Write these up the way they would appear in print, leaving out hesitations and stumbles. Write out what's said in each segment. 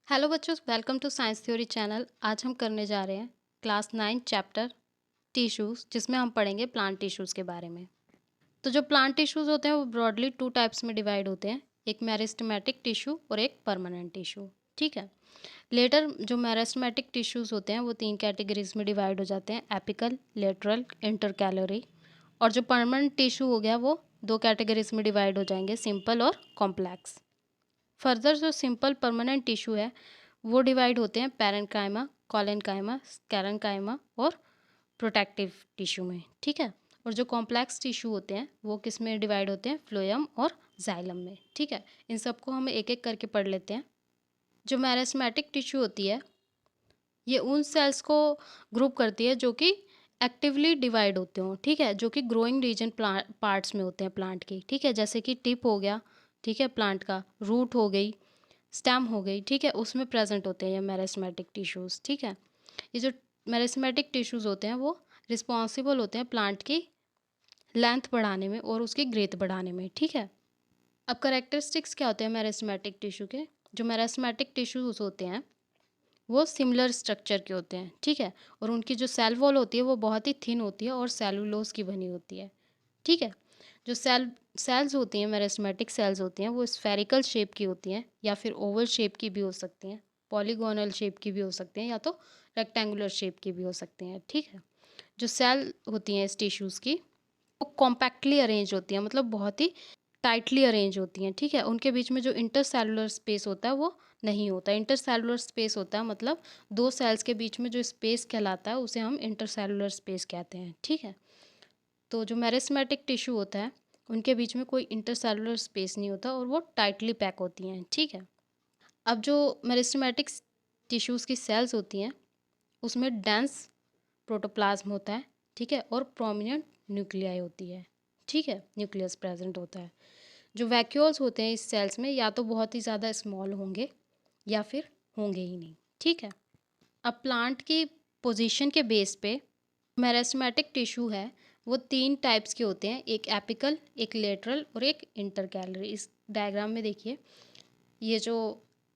Hello बच्चों, welcome to science theory channel. आज हम करने जा रहे हैं क्लास 9 चैप्टर टिश्यूज़, जिसमें हम पढ़ेंगे प्लांट टिश्यूज़ के बारे में। तो जो प्लांट टिश्यूज़ होते हैं वो ब्रॉडली 2 टाइप्स में डिवाइड होते हैं, एक मेरिस्टेमेटिक टिश्यू और एक परमानेंट टिश्यू। ठीक है। लेटर जो मेरिस्टेमेटिक टिश्यूज़ होते हैं वो 3 कैटेगरीज में डिवाइड हो जाते हैं, एपिकल, लेटरल, इंटरकैलरी। और जो परमानेंट टिश्यू हो गया वो 2 कैटेगरीज में डिवाइड हो जाएंगे, सिंपल और कॉम्प्लेक्स। फर्दर जो सिंपल परमानेंट टिश्यू है वो डिवाइड होते हैं पैरेन्काइमा, कोलेनकाइमा, स्केलेनकाइमा और प्रोटेक्टिव टिश्यू में। ठीक है। और जो कॉम्प्लेक्स टिश्यू होते हैं वो किस में डिवाइड होते हैं, फ्लोएम और जाइलम में। ठीक है। इन सबको हम एक एक करके पढ़ लेते हैं। जो मेरिस्टेमेटिक टिश्यू होती है ये उन सेल्स को ग्रुप करती है जो कि एक्टिवली डिवाइड होते हों। ठीक है। जो कि ग्रोइंग रीजन पार्ट्स में होते हैं प्लांट की। ठीक है। जैसे कि टिप हो गया, ठीक है, प्लांट का रूट हो गई, स्टेम हो गई। ठीक है। उसमें प्रेजेंट होते हैं ये मेरिस्टेमेटिक टिश्यूज़। ठीक है। ये जो मेरिस्टेमेटिक टिश्यूज़ होते हैं वो रिस्पॉन्सिबल होते हैं प्लांट की लेंथ बढ़ाने में और उसकी ग्रेथ बढ़ाने में। ठीक है। अब करेक्टरिस्टिक्स क्या होते हैं मेरिस्टेमेटिक टिश्यू के? जो मेरिस्टेमेटिक टिश्यूज़ होते हैं वो सिमिलर स्ट्रक्चर के होते हैं। ठीक है। और उनकी जो सेल वॉल होती है वो बहुत ही थिन होती है और सेलुलोज की बनी होती है। ठीक है। जो सेल्स होती हैं, मेरिस्टेमेटिक सेल्स होती हैं, वो स्फेरिकल शेप की होती हैं या फिर ओवल शेप की भी हो सकती हैं, पॉलीगोनल शेप की भी हो सकती हैं या तो रेक्टेंगुलर शेप की भी हो सकती हैं। ठीक है। जो सेल होती हैं इस टिश्यूज़ की वो कॉम्पैक्टली अरेंज होती हैं, मतलब बहुत ही टाइटली अरेंज होती हैं। ठीक है। उनके बीच में जो इंटरसेलुलर स्पेस होता है वो नहीं होता। इंटरसेलुलर स्पेस होता है मतलब दो सेल्स के बीच में जो स्पेस कहलाता है उसे हम इंटरसेलुलर स्पेस कहते हैं। ठीक है। तो जो मेरिस्टेमेटिक टिश्यू होता है उनके बीच में कोई इंटरसेलुलर स्पेस नहीं होता और वो टाइटली पैक होती हैं। ठीक है। अब जो मेरिस्टेमेटिक टिश्यूज़ की सेल्स होती हैं उसमें डेंस प्रोटोप्लाज्म होता है। ठीक है। और प्रोमिनेंट न्यूक्लियाई होती है। ठीक है। न्यूक्लियस प्रेजेंट होता है। जो वैक्यूल्स होते हैं इस सेल्स में या तो बहुत ही ज़्यादा स्मॉल होंगे या फिर होंगे ही नहीं। ठीक है। अब प्लांट की पोजीशन के बेस पे मेरिस्टेमेटिक टिश्यू है वो 3 टाइप्स के होते हैं, एक एपिकल, एक लेटरल और एक इंटरकैलरी। इस डायग्राम में देखिए ये जो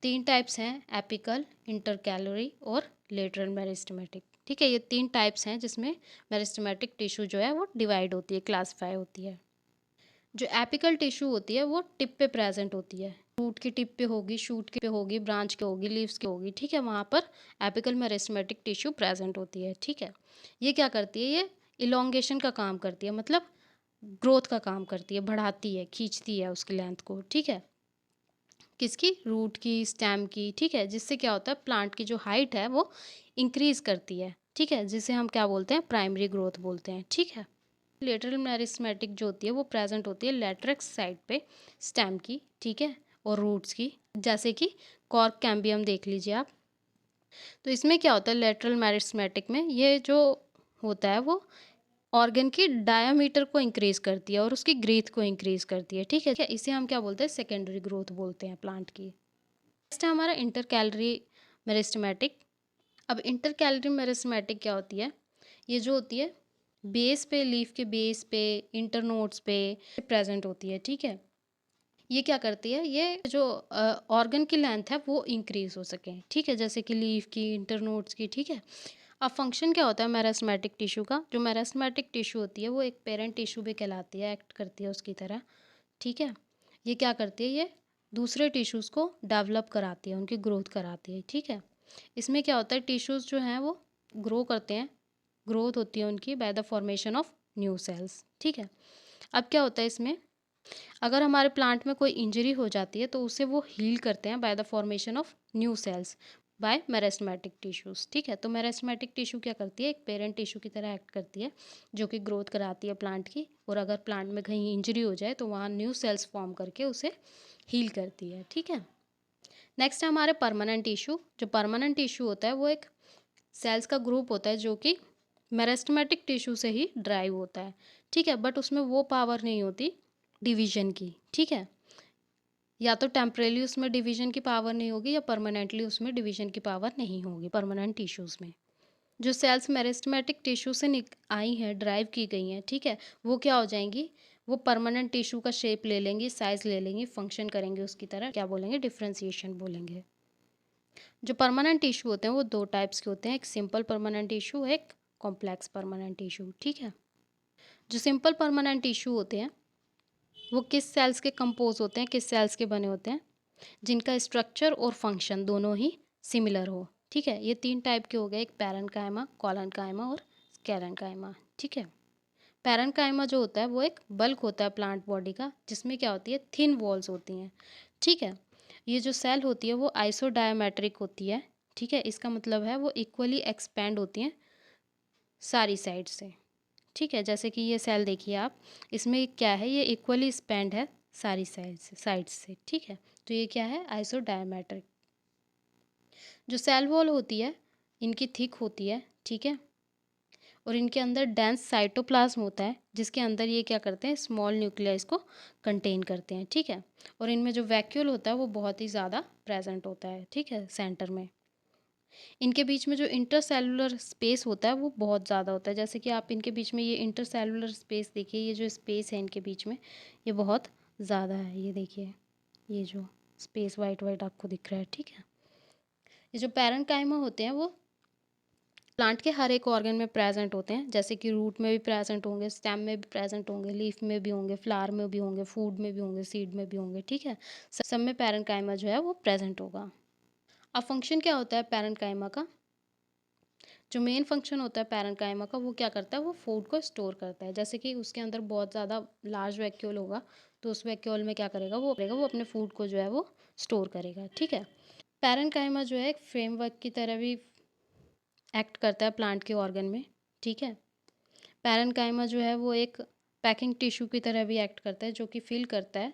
3 टाइप्स हैं, एपिकल, इंटरकैलरी और लेटरल मेरिस्टेमेटिक। ठीक है। ये 3 टाइप्स हैं जिसमें मेरिस्टेमेटिक टिश्यू जो है वो डिवाइड होती है, क्लासीफाई होती है। जो एपिकल टिश्यू होती है वो टिप पे प्रेजेंट होती है, रूट की टिप पे होगी, शूट पे होगी, ब्रांच के होगी, लीव्स की होगी। ठीक है। वहाँ पर एपिकल मेरिस्टेमेटिक टिश्यू प्रेजेंट होती है। ठीक है। ये क्या करती है, ये इलोंगेशन का काम करती है, मतलब ग्रोथ का काम करती है, बढ़ाती है, खींचती है उसकी लेंथ को। ठीक है। किसकी? रूट की, स्टेम की। ठीक है। जिससे क्या होता है, प्लांट की जो हाइट है वो इंक्रीज करती है। ठीक है। जिसे हम क्या बोलते हैं, प्राइमरी ग्रोथ बोलते हैं। ठीक है। लेटरल मेरिस्टेमेटिक जो होती है वो प्रेजेंट होती है लेटरक्स साइड पे स्टेम की। ठीक है। और रूट्स की, जैसे कि कॉर्क कैम्बियम देख लीजिए आप। तो इसमें क्या होता है, लेटरल मेरिस्टेमेटिक में ये जो होता है वो ऑर्गन की डायामीटर को इंक्रीज करती है और उसकी ग्रोथ को इंक्रीज करती है। ठीक है। इसे हम क्या बोलते हैं, सेकेंडरी ग्रोथ बोलते हैं प्लांट की। नेक्स्ट है हमारा इंटर कैलरी मेरिस्टेमेटिक। अब इंटर कैलरी मेरिस्टेमेटिक क्या होती है, ये जो होती है बेस पे, लीफ के बेस पे, इंटरनोड्स पे प्रेजेंट होती है। ठीक है। ये क्या करती है, ये जो ऑर्गन की लेंथ है वो इंक्रीज हो सके। ठीक है। जैसे कि लीफ की, इंटरनोड्स की। ठीक है। अब फंक्शन क्या होता है मेरिस्टेमेटिक टिश्यू का, जो मेरिस्टेमेटिक टिश्यू होती है वो एक पेरेंट टिश्यू भी कहलाती है, एक्ट करती है उसकी तरह। ठीक है। ये क्या करती है, ये दूसरे टिश्यूज़ को डेवलप कराती है, उनकी ग्रोथ कराती है। ठीक है। इसमें क्या होता है, टिश्यूज़ जो हैं वो ग्रो करते हैं, ग्रोथ होती है उनकी bye the formation of new sales. ठीक है। अब क्या होता है इसमें, अगर हमारे प्लांट में कोई इंजरी हो जाती है तो उसे वो हील करते हैं by the formation of new cells by meristematic tissues. ठीक है। तो मेरिस्टेमेटिक टिश्यू क्या करती है, एक पेरेंट टिश्यू की तरह एक्ट करती है जो कि ग्रोथ कराती है प्लांट की, और अगर प्लांट में कहीं इंजरी हो जाए तो वहाँ न्यू सेल्स फॉर्म करके उसे हील करती है। ठीक है। नेक्स्ट है हमारे परमानेंट टिश्यू। जो परमानेंट टिश्यू होता है वो एक सेल्स का ग्रुप होता है जो कि मेरिस्टेमेटिक टिश्यू से ही ड्राइव होता है। ठीक है। बट उसमें वो पावर नहीं होती डिवीजन की। ठीक है। या तो टेम्परेली उसमें डिवीजन की पावर नहीं होगी या परमानेंटली उसमें डिवीजन की पावर नहीं होगी परमानेंट टिश्यूज़ में। जो सेल्स मेरिस्टेमेटिक टिश्यू से आई हैं, ड्राइव की गई हैं, ठीक है, वो क्या हो जाएंगी, वो परमानेंट टिश्यू का शेप ले लेंगी, साइज ले लेंगी, फंक्शन करेंगे उसकी तरह, क्या बोलेंगे, डिफ्रेंसिएशन बोलेंगे। जो परमानेंट टिश्यू होते हैं वो दो टाइप्स के होते हैं, एक सिंपल परमानेंट टिश्यू, एक कॉम्प्लेक्स परमानेंट टिश्यू। ठीक है, जो सिंपल परमानेंट टिश्यू होते हैं वो किस सेल्स के कंपोज होते हैं, किस सेल्स के बने होते हैं, जिनका स्ट्रक्चर और फंक्शन दोनों ही सिमिलर हो। ठीक है, ये तीन टाइप के हो गए, एक पैरेन्काइमा, कोलेनकाइमा और स्क्लेरेन्काइमा। ठीक है, पैरेन्काइमा जो होता है वो एक बल्क होता है प्लांट बॉडी का, जिसमें क्या होती है, थिन वॉल्स होती हैं। ठीक है, ये जो सेल होती है वो आइसोडायमेट्रिक होती है। ठीक है, इसका मतलब है वो इक्वली एक्सपैंड होती हैं सारी साइड से। ठीक है, जैसे कि ये सेल देखिए आप, इसमें क्या है, ये इक्वली स्पेंड है सारी साइड से। ठीक है, तो ये क्या है, आइसोडायमेट्रिक। जो सेल वॉल होती है इनकी थिक होती है। ठीक है, और इनके अंदर डेंस साइटोप्लाज्म होता है, जिसके अंदर ये क्या करते हैं, स्मॉल न्यूक्लियस को कंटेन करते हैं। ठीक है, और इनमें जो वैक्यूल होता है वो बहुत ही ज़्यादा प्रेजेंट होता है। ठीक है, सेंटर में इनके बीच में जो इंटरसेलुलर स्पेस होता है वो बहुत ज़्यादा होता है। जैसे कि आप इनके बीच में ये इंटरसेलुलर स्पेस देखिए, ये जो स्पेस है इनके बीच में ये बहुत ज़्यादा है। ये देखिए, ये जो स्पेस वाइट वाइट आपको दिख रहा है। ठीक है, ये जो पैरेन्काइमा होते हैं वो प्लांट के हर एक ऑर्गन में प्रेजेंट होते हैं, जैसे कि रूट में भी प्रेजेंट होंगे, स्टेम में भी प्रेजेंट होंगे, लीफ में भी होंगे, फ्लावर में भी होंगे, फूड में भी होंगे, सीड में भी होंगे। ठीक है, सब में पैरेन्काइमा जो है वो प्रेजेंट होगा। अब फंक्शन क्या होता है पैरेन्काइमा का, जो मेन फंक्शन होता है पैरेन्काइमा का, वो क्या करता है, वो फूड को स्टोर करता है। जैसे कि उसके अंदर बहुत ज़्यादा लार्ज वैक्यूल होगा, तो उस वैक्यूल में क्या करेगा, वो अपने फूड को जो है वो स्टोर करेगा। ठीक है, पैरेन्काइमा जो है एक फ्रेमवर्क की तरह भी एक्ट करता है प्लांट के ऑर्गन में। ठीक है, पैरेन्काइमा जो है वो एक पैकिंग टिश्यू की तरह भी एक्ट करता है, जो कि फिल करता है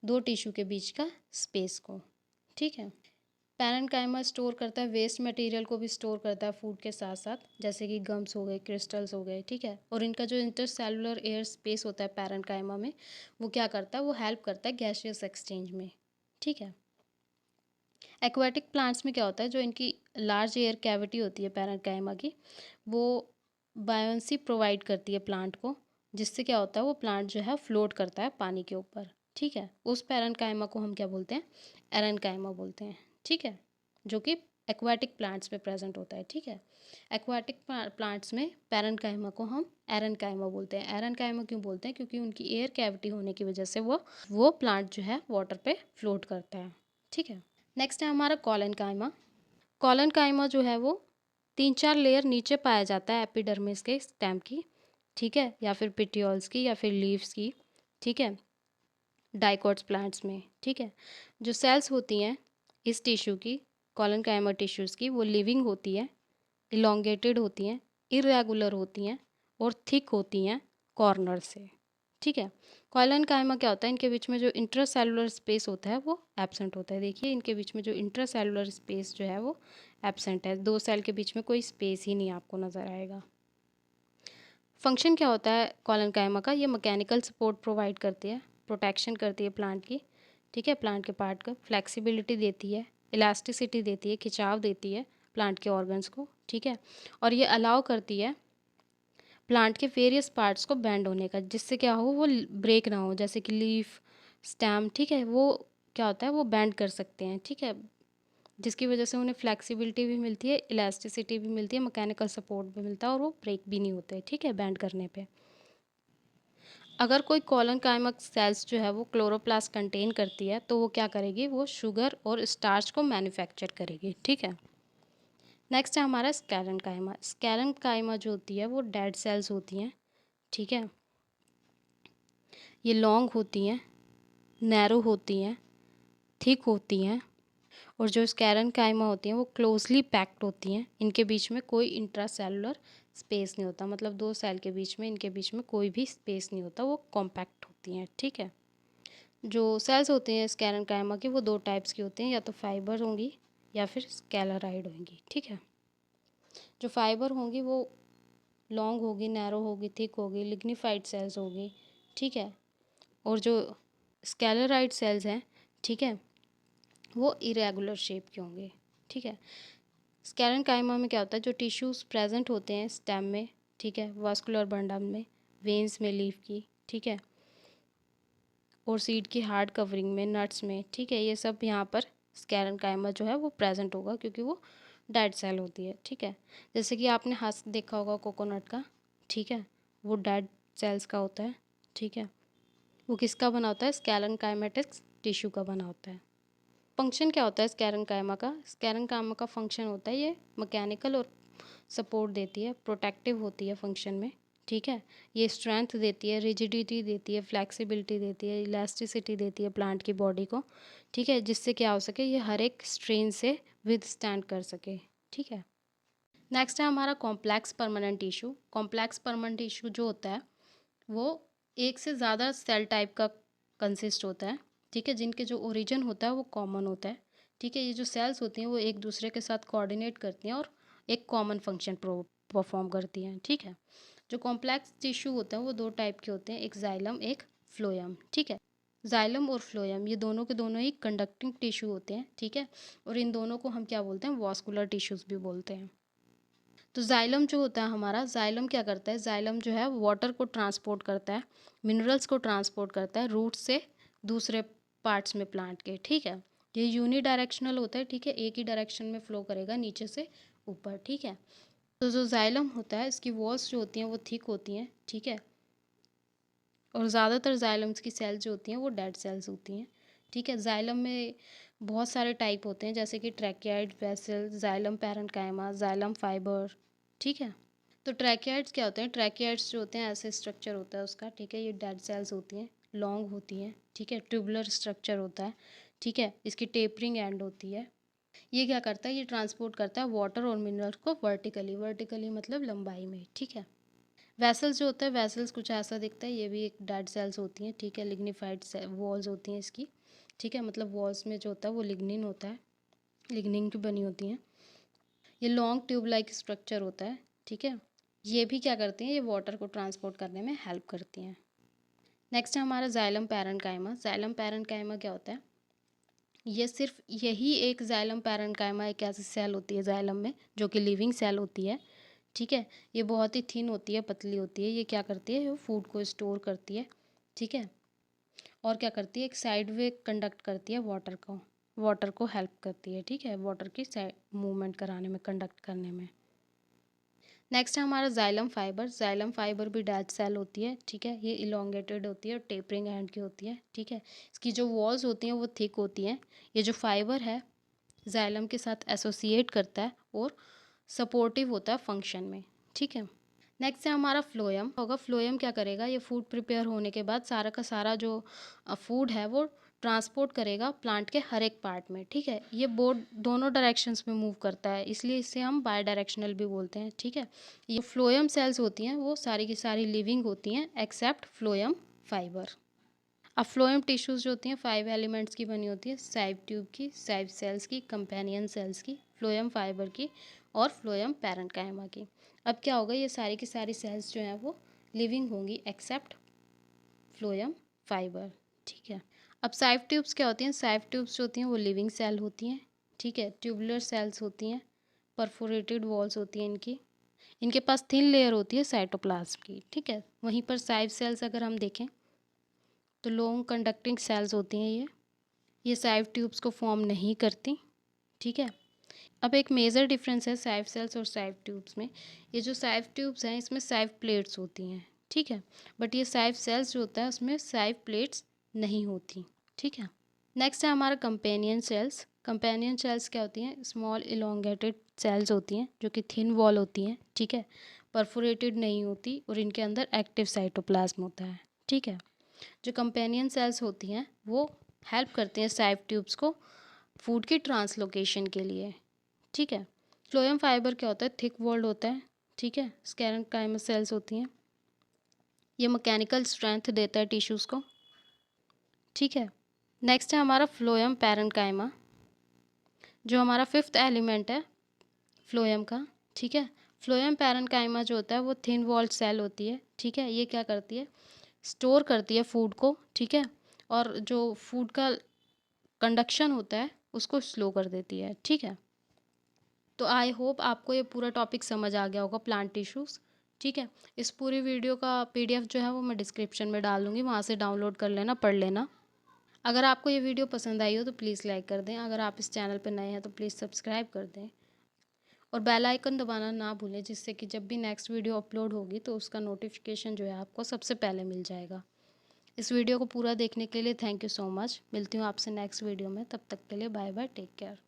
दो टिश्यू के बीच का स्पेस को। ठीक है, पैरेन्काइमा स्टोर करता है वेस्ट मटेरियल को भी स्टोर करता है फूड के साथ साथ, जैसे कि गम्स हो गए, क्रिस्टल्स हो गए। ठीक है, और इनका जो इंटरसेलुलर एयर स्पेस होता है पैरेन्काइमा में, वो क्या करता है, वो हेल्प करता है गैसियस एक्सचेंज में। ठीक है, एक्वाटिक प्लांट्स में क्या होता है, जो इनकी लार्ज एयर कैविटी होती है पैरेन्काइमा की, वो बायोन्सी प्रोवाइड करती है प्लांट को, जिससे क्या होता है, वो प्लांट जो है फ्लोट करता है पानी के ऊपर। ठीक है, उस पैरेन्काइमा को हम क्या बोलते हैं, एरेन्काइमा बोलते हैं। ठीक है, जो कि एक्वाटिक प्लांट्स में प्रेजेंट होता है। ठीक है, एक्वाटिक प्लांट्स में पैरेन्काइमा को हम एरेन्काइमा बोलते हैं। एरेन्काइमा क्यों बोलते हैं, क्योंकि उनकी एयर कैविटी होने की वजह से वो प्लांट जो है वाटर पे फ्लोट करता है। ठीक है, नेक्स्ट है हमारा कॉलेनकाइमा। कॉलेनकाइमा जो है वो 3-4 लेयर नीचे पाया जाता है एपिडर्मिस के स्टेम की। ठीक है, या फिर पिटियोल्स की, या फिर लीव्स की। ठीक है, डाइकोट्स प्लांट्स में। ठीक है, जो सेल्स होती हैं इस टिश्यू की, कॉलेनकाइमा टिश्यूज़ की, वो लिविंग होती है, इलोंगेटेड होती हैं, इरेगुलर होती हैं और थिक होती हैं कॉर्नर से। ठीक है, कॉलेनकाइमा क्या होता है, इनके बीच में जो इंट्रासेलुलर स्पेस होता है वो एब्सेंट होता है। देखिए, इनके बीच में जो इंट्रासेलुलर स्पेस जो है वो एब्सेंट है, दो सेल के बीच में कोई स्पेस ही नहीं आपको नज़र आएगा। फंक्शन क्या होता है कॉलेनकाइमा का, ये मैकेनिकल सपोर्ट प्रोवाइड करती है, प्रोटेक्शन करती है प्लांट की। ठीक है, प्लांट के पार्ट का फ्लेक्सिबिलिटी देती है, इलास्टिसिटी देती है, खिंचाव देती है प्लांट के ऑर्गन्स को। ठीक है, और ये अलाउ करती है प्लांट के वेरियस पार्ट्स को बेंड होने का, जिससे क्या हो, वो ब्रेक ना हो, जैसे कि लीफ, स्टेम। ठीक है, वो क्या होता है, वो बेंड कर सकते हैं। ठीक है, जिसकी वजह से उन्हें फ्लेक्सिबिलिटी भी मिलती है, इलास्टिसिटी भी मिलती है, मैकेनिकल सपोर्ट भी मिलता है, और वो ब्रेक भी नहीं होते। ठीक है, बेंड करने पे। अगर कोई कॉलेनकाइमा सेल्स जो है वो क्लोरोप्लास्ट कंटेन करती है, तो वो क्या करेगी, वो शुगर और स्टार्च को मैन्युफैक्चर करेगी। ठीक है, नेक्स्ट है हमारा स्क्लेरेन्काइमा। स्क्लेरेन्काइमा जो होती है वो डेड सेल्स होती हैं। ठीक है, ये लॉन्ग होती हैं, नैरो होती हैं, थिक होती हैं, और जो स्क्लेरेन्काइमा होती हैं वो क्लोजली पैक्ड होती हैं। इनके बीच में कोई इंट्रासेलुलर स्पेस नहीं होता, मतलब दो सेल के बीच में इनके बीच में कोई भी स्पेस नहीं होता, वो कॉम्पैक्ट होती हैं। ठीक है, जो सेल्स होते हैं स्क्लेरेन्काइमा की, वो दो टाइप्स की होती हैं, या तो फाइबर होंगी या फिर स्केलेराइड होंगी। ठीक है, जो फाइबर होंगी वो लॉन्ग होगी, नैरो होगी, थिक होगी, लिग्निफाइड सेल्स होगी। ठीक है, और जो स्केलेराइड सेल्स हैं, ठीक है, वो इरेगुलर शेप के होंगे। ठीक है, स्क्लेरेन्काइमा में क्या होता है, जो टिश्यूज़ प्रेजेंट होते हैं स्टेम में, ठीक है, वास्कुलर बंडल में, वेन्स में लीफ की, ठीक है, और सीड की हार्ड कवरिंग में, नट्स में। ठीक है, ये सब यहाँ पर स्कैरेनकाइमा जो है वो प्रेजेंट होगा, क्योंकि वो डेड सेल होती है। ठीक है, जैसे कि आपने हस्क देखा होगा कोकोनट का, ठीक है, वो डेड सेल्स का होता है। ठीक है, वो किसका बना होता है? स्कैरेनकाइमेटिक्स टिश्यू का बना होता है। फंक्शन क्या होता है स्कैरेनकाइमा का? स्कैरेनकाइमा का फंक्शन होता है, ये मैकेनिकल और सपोर्ट देती है, प्रोटेक्टिव होती है फंक्शन में। ठीक है, ये स्ट्रेंथ देती है, रिजिडिटी देती है, फ्लेक्सिबिलिटी देती है, इलास्टिसिटी देती है प्लांट की बॉडी को। ठीक है, जिससे क्या हो सके, ये हर एक स्ट्रेन से विदस्टैंड कर सके। ठीक है, नेक्स्ट है हमारा complex permanent tissue. Complex permanent tissue जो होता है वो एक से ज़्यादा सेल टाइप का कंसिस्ट होता है। ठीक है, जिनके जो ओरिजिन होता है वो कॉमन होता है। ठीक है, ये जो सेल्स होती हैं वो एक दूसरे के साथ कोऑर्डिनेट करती हैं और एक कॉमन फंक्शन परफॉर्म करती हैं। ठीक है, जो कॉम्प्लेक्स टिश्यू होता है वो दो टाइप के होते हैं, एक जाइलम, एक फ्लोएम। ठीक है, जाइलम और फ्लोएम ये दोनों के दोनों ही कंडक्टिंग टिश्यू होते हैं। ठीक है, और इन दोनों को हम क्या बोलते हैं? वॉस्कुलर टिश्यूज़ भी बोलते हैं। तो जाइलम जो होता है हमारा, जाइलम क्या करता है? जाइलम जो है वाटर को ट्रांसपोर्ट करता है, मिनरल्स को ट्रांसपोर्ट करता है रूट से दूसरे पार्ट्स में प्लांट के। ठीक है, ये यूनी डायरेक्शनल होता है। ठीक है, एक ही डायरेक्शन में फ्लो करेगा नीचे से ऊपर। ठीक है, तो जो जाइलम होता है इसकी वॉल्स जो होती हैं वो थिक होती हैं। ठीक है, और ज़्यादातर जाइलम्स की सेल्स जो होती हैं वो डेड सेल्स होती हैं। ठीक है, जाइलम में बहुत सारे टाइप होते हैं, जैसे कि tracheid vessel, xylem parenchyma, xylem fibre. ठीक है, तो ट्रैकियाइड्स क्या होते हैं? ट्रैकियाइड्स जो होते हैं ऐसे स्ट्रक्चर होता है उसका। ठीक है, ये डेड सेल्स होती हैं, लॉन्ग होती हैं। ठीक है, ट्यूबुलर स्ट्रक्चर होता है। ठीक है, इसकी टेपरिंग एंड होती है। ये क्या करता है? ये ट्रांसपोर्ट करता है वाटर और मिनरल्स को वर्टिकली, वर्टिकली मतलब लंबाई में। ठीक है, वेसल्स जो होता है, वेसल्स कुछ ऐसा दिखता है, ये भी एक डेड सेल्स होती हैं। ठीक है, लिग्निफाइड वॉल्स होती हैं इसकी। ठीक है, मतलब वॉल्स में जो होता है वो लिग्निन होता है, लिग्निन की बनी होती हैं। ये लॉन्ग ट्यूब लाइक स्ट्रक्चर होता है। ठीक है, ये भी क्या करती हैं? ये वाटर को ट्रांसपोर्ट करने में हेल्प करती हैं। नेक्स्ट है हमारा जाइलम पैरेन्काइमा। जाइलम पैरेन्काइमा क्या होता है? ये सिर्फ यही एक जाइलम पैरेन्काइमा एक ऐसी सेल होती है जाइलम में जो कि लिविंग सेल होती है। ठीक है, ये बहुत ही थिन होती है, पतली होती है। ये क्या करती है? ये फूड को स्टोर करती है। ठीक है, और क्या करती है? एक साइड वे कंडक्ट करती है वाटर को हेल्प करती है। ठीक है, वाटर की मूवमेंट कराने में, कंडक्ट करने में। नेक्स्ट है हमारा जाइलम फाइबर। जाइलम फाइबर भी डेड सेल होती है। ठीक है, ये इलोंगेटेड होती है और टेपरिंग एंड की होती है। ठीक है, इसकी जो वॉल्स होती हैं वो थिक होती हैं। ये जो फाइबर है जाइलम के साथ एसोसिएट करता है और सपोर्टिव होता है फंक्शन में। ठीक है, नेक्स्ट है हमारा फ्लोएम होगा। फ्लोएम क्या करेगा? ये फूड प्रिपेयर होने के बाद सारा का सारा जो फूड है वो ट्रांसपोर्ट करेगा प्लांट के हर एक पार्ट में। ठीक है, ये बोथ दोनों डायरेक्शंस में मूव करता है, इसलिए इसे हम बाय डायरेक्शनल भी बोलते हैं। ठीक है, ये फ्लोएम सेल्स होती हैं वो सारी की सारी लिविंग होती हैं एक्सेप्ट फ्लोएम फाइबर। अब फ्लोएम टिश्यूज़ जो होती हैं 5 एलिमेंट्स की बनी होती है, साइव ट्यूब की, साइव सेल्स की, कंपेनियन सेल्स की, फ्लोएम फाइबर की और फ्लोएम पैरेन्काइमा की। अब क्या होगा? ये सारी की सारी सेल्स जो हैं वो लिविंग होंगी एक्सेप्ट फ्लोएम फाइबर। ठीक है, अब साइव ट्यूब्स क्या होती हैं? साइव ट्यूब्स जो होती हैं वो लिविंग सेल होती हैं। ठीक है, ट्यूबुलर सेल्स होती हैं, परफोरेटेड वॉल्स होती हैं इनकी, इनके पास थिन लेयर होती है साइटोप्लाज्म की। ठीक है, वहीं पर साइव सेल्स अगर हम देखें तो लॉन्ग कंडक्टिंग सेल्स होती हैं ये साइव ट्यूब्स को फॉर्म नहीं करती। ठीक है, अब एक मेजर डिफरेंस है साइव सेल्स और साइव ट्यूब्स में। ये जो साइव ट्यूब्स हैं इसमें साइव प्लेट्स होती हैं। ठीक है, बट ये साइव सेल्स जो होता है उसमें साइव प्लेट्स नहीं होती। ठीक है, नेक्स्ट है हमारा कंपेनियन सेल्स। कंपेनियन सेल्स क्या होती हैं? स्मॉल इलोंगेटेड सेल्स होती हैं जो कि थिन वॉल होती हैं। ठीक है, परफोरेटेड नहीं होती और इनके अंदर एक्टिव साइटोप्लाज्म होता है। ठीक है, जो कंपेनियन सेल्स होती हैं वो हेल्प करती हैं साइव ट्यूब्स को फूड की ट्रांसलोकेशन के लिए। ठीक है, फ्लोएम फाइबर क्या होता है? थिक वॉल्ड होता है। ठीक है, स्कैरेन्काइमा सेल्स होती हैं, ये मैकेनिकल स्ट्रेंथ देता है टिश्यूज़ को। ठीक है, नेक्स्ट है हमारा फ्लोएम पैरेन्काइमा, जो हमारा फिफ्थ एलिमेंट है फ्लोएम का। ठीक है, फ्लोएम पैरेन्काइमा जो होता है वो थिन वॉल्ड सेल होती है। ठीक है, ये क्या करती है? स्टोर करती है फूड को। ठीक है, और जो फूड का कंडक्शन होता है उसको स्लो कर देती है। ठीक है, तो आई होप आपको ये पूरा टॉपिक समझ आ गया होगा प्लांट टिश्यूज़। ठीक है, इस पूरी वीडियो का पीडीएफ जो है वो मैं डिस्क्रिप्शन में डाल दूँगी, वहाँ से डाउनलोड कर लेना, पढ़ लेना। अगर आपको ये वीडियो पसंद आई हो तो प्लीज़ लाइक कर दें। अगर आप इस चैनल पर नए हैं तो प्लीज़ सब्सक्राइब कर दें और बेल आइकन दबाना ना भूलें, जिससे कि जब भी नेक्स्ट वीडियो अपलोड होगी तो उसका नोटिफिकेशन जो है आपको सबसे पहले मिल जाएगा। इस वीडियो को पूरा देखने के लिए थैंक यू सो मच। मिलती हूँ आपसे नेक्स्ट वीडियो में, तब तक के लिए बाय बाय, टेक केयर।